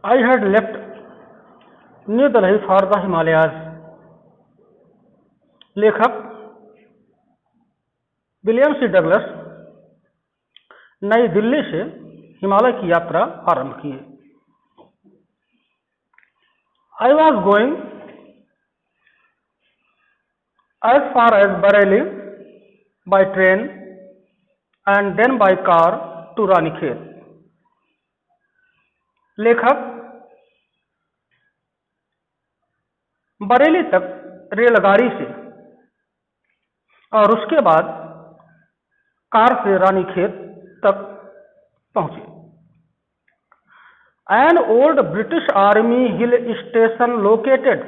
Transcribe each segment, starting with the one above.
I had left New Delhi for the Himalayas. लेखक William सी Douglas नई दिल्ली से हिमालय की यात्रा आरंभ किए। I was going as far as Bareilly by train and then by car to Ranikhet. लेखक बरेली तक रेलगाड़ी से और उसके बाद कार से रानीखेत तक पहुंचे। An old British Army hill station located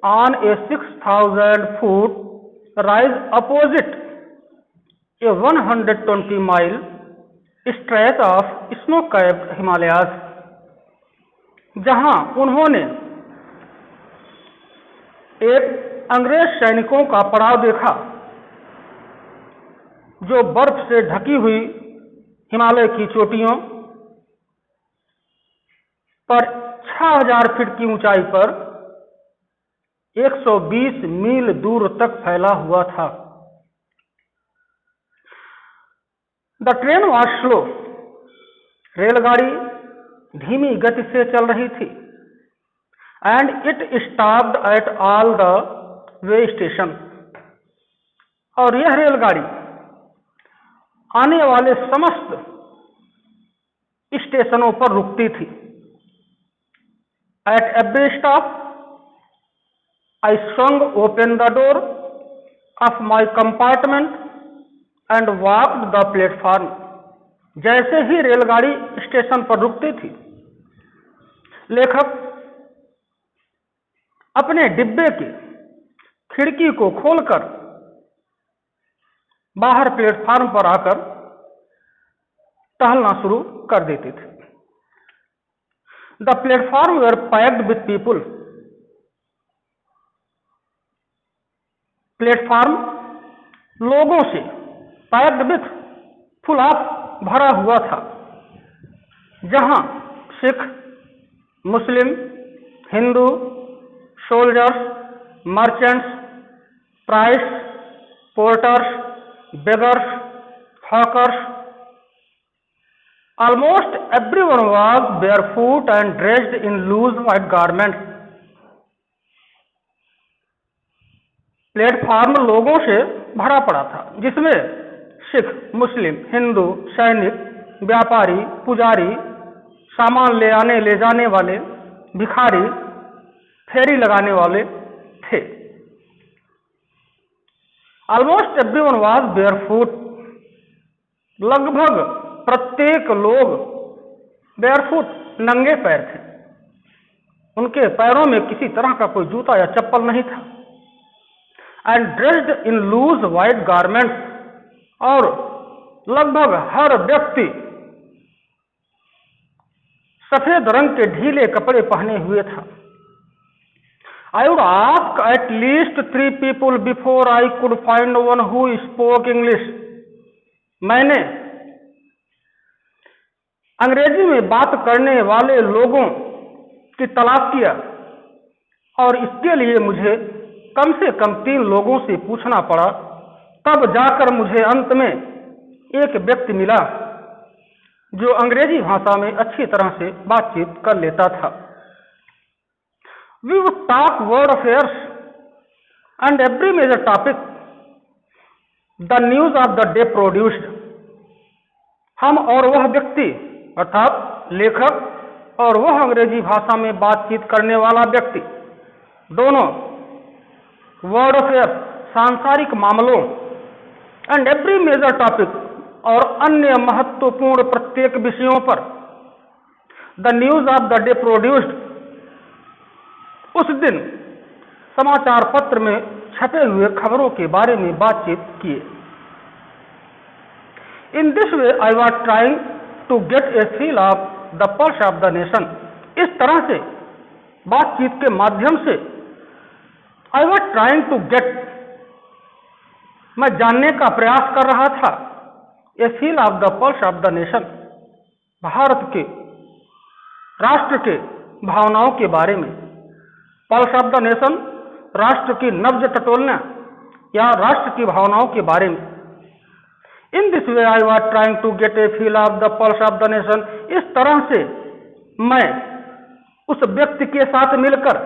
on a 6,000 foot rise opposite a 120-mile stretch of snow-capped Himalayas, जहां उन्होंने एक अंग्रेज सैनिकों का पड़ाव देखा जो बर्फ से ढकी हुई हिमालय की चोटियों पर 6,000 फीट की ऊंचाई पर 120 मील दूर तक फैला हुआ था। द ट्रेन वॉज स्लो, रेलगाड़ी धीमी गति से चल रही थी। And it stopped at all the way station, और यह रेलगाड़ी आने वाले समस्त स्टेशनों पर रुकती थी। At every stop I swung open the door of my compartment and walked the platform. जैसे ही रेलगाड़ी स्टेशन पर रुकती थी, लेखक अपने डिब्बे की खिड़की को खोलकर बाहर प्लेटफार्म पर आकर टहलना शुरू कर देते थे। The platform were packed with people, platform लोगों से पैक्ड विथ फुल ऑफ भरा हुआ था, जहां Sikh, Muslim, Hindu, soldiers, merchants, priests, porters, beggars, hawkers, almost everyone was barefoot and dressed in loose white garments. Platform लोगों से भरा पड़ा था, जिसमें सिख, मुस्लिम, हिंदू, सैनिक, व्यापारी, पुजारी, सामान ले आने ले जाने वाले, भिखारी, फेरी लगाने वाले थे। ऑलमोस्ट एवरीवन वाज बेयरफुट, लगभग प्रत्येक लोग बेयरफुट, नंगे पैर थे। उनके पैरों में किसी तरह का कोई जूता या चप्पल नहीं था। And dressed in loose white garments, और लगभग हर व्यक्ति सफेद रंग के ढीले कपड़े पहने हुए था। I would ask at least 3 people before I could find one who spoke English. मैंने अंग्रेजी में बात करने वाले लोगों की तलाश किया, और इसके लिए मुझे कम से कम 3 लोगों से पूछना पड़ा। तब जाकर मुझे अंत में एक व्यक्ति मिला जो अंग्रेजी भाषा में अच्छी तरह से बातचीत कर लेता था। We would talk world affairs and every major topic the news of the day produced. हम और वह व्यक्ति, अर्थात लेखक और वह अंग्रेजी भाषा में बातचीत करने वाला व्यक्ति, दोनों वर्ल्ड अफेयर, सांसारिक मामलों, एंड एवरी मेजर टॉपिक, और अन्य महत्वपूर्ण प्रत्येक विषयों पर the news of the day produced, उस दिन समाचार पत्र में छपे हुए खबरों के बारे में बातचीत किए। In this way I was trying to get a feel of the pulse of the nation. इस तरह से बातचीत के माध्यम से I was trying to get, मैं जानने का प्रयास कर रहा था, a feel of the pulse of the nation, भारत के, राष्ट्र के भावनाओं के बारे में। पल्स ऑफ द नेशन, राष्ट्र की नब्ज टटोलना या राष्ट्र की भावनाओं के बारे में। In this way I was trying to get a feel of the pulse of the nation. इस तरह से मैं उस व्यक्ति के साथ मिलकर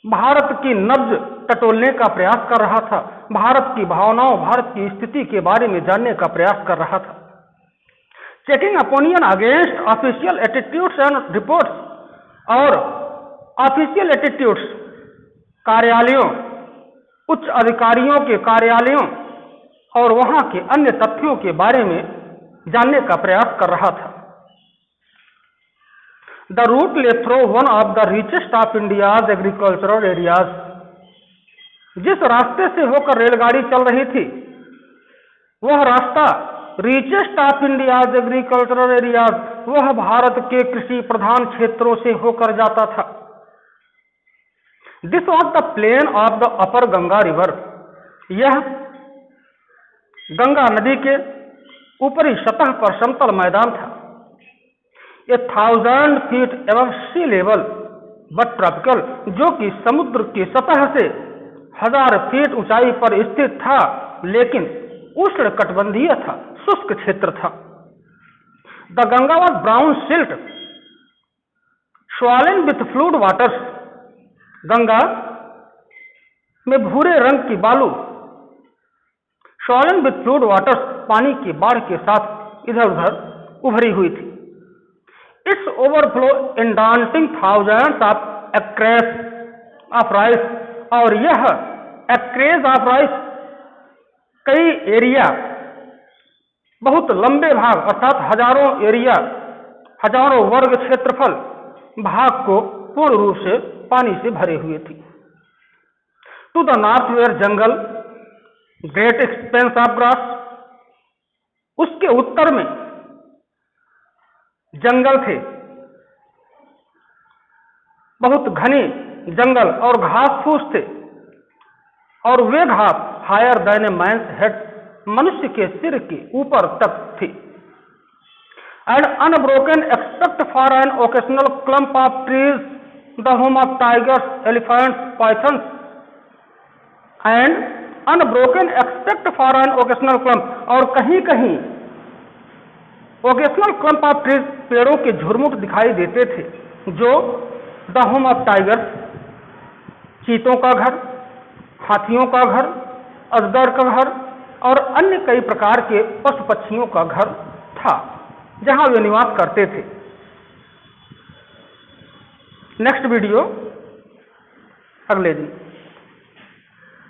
भारत की नब्ज टटोलने का प्रयास कर रहा था, भारत की भावनाओं, भारत की स्थिति के बारे में जानने का प्रयास कर रहा था। Checking opinion against official attitudes and reports. और ऑफिशियल एटीट्यूड्स, कार्यालयों, उच्च अधिकारियों के कार्यालयों और वहां के अन्य तथ्यों के बारे में जानने का प्रयास कर रहा था। द रूट ले through one of the richest of India's agricultural areas. जिस रास्ते से होकर रेलगाड़ी चल रही थी वह रास्ता richest of India's agricultural areas, वह भारत के कृषि प्रधान क्षेत्रों से होकर जाता था। This was the plain of the upper Ganga river. यह गंगा नदी के ऊपरी सतह पर समतल मैदान था। 1000 feet above sea level but tropical, जो कि समुद्र की सतह से 1000 फीट ऊंचाई पर स्थित था, लेकिन उष्णकटिबंधीय था, शुष्क क्षेत्र था। The Ganga was brown silt swollen with fluid waters. Ganga में भूरे रंग की बालू, स्वॉलन विथ फ्लूड वाटर्स, पानी की बाढ़ के साथ इधर उधर उभरी हुई थी। It's overflow inundating thousands of acres of rice. और यह एक्रेज ऑफ राइस कई एरिया, बहुत लंबे भाग अर्थात हजारों एरिया, हजारों वर्ग क्षेत्रफल भाग को पूर्ण रूप से पानी से भरे हुए थी। To the north where jungle great expanse of grass. उसके उत्तर में जंगल थे, बहुत घने जंगल और घास फूस थे, और वे घास higher than a man's head, मनुष्य के सिर के ऊपर तक थी। And unbroken except for an occasional clump of trees, the home of tigers, elephants, pythons. And unbroken except for an occasional clump, और कहीं कहीं ओकेशनल क्लम्प ऑफ ट्रीज, पेड़ों के झुरमुट दिखाई देते थे, जो द होम ऑफ टाइगर्स, चीतों का घर, हाथियों का घर, अजगर का घर और अन्य कई प्रकार के पशु पक्षियों का घर था, जहां वे निवास करते थे। नेक्स्ट वीडियो अगले दिन।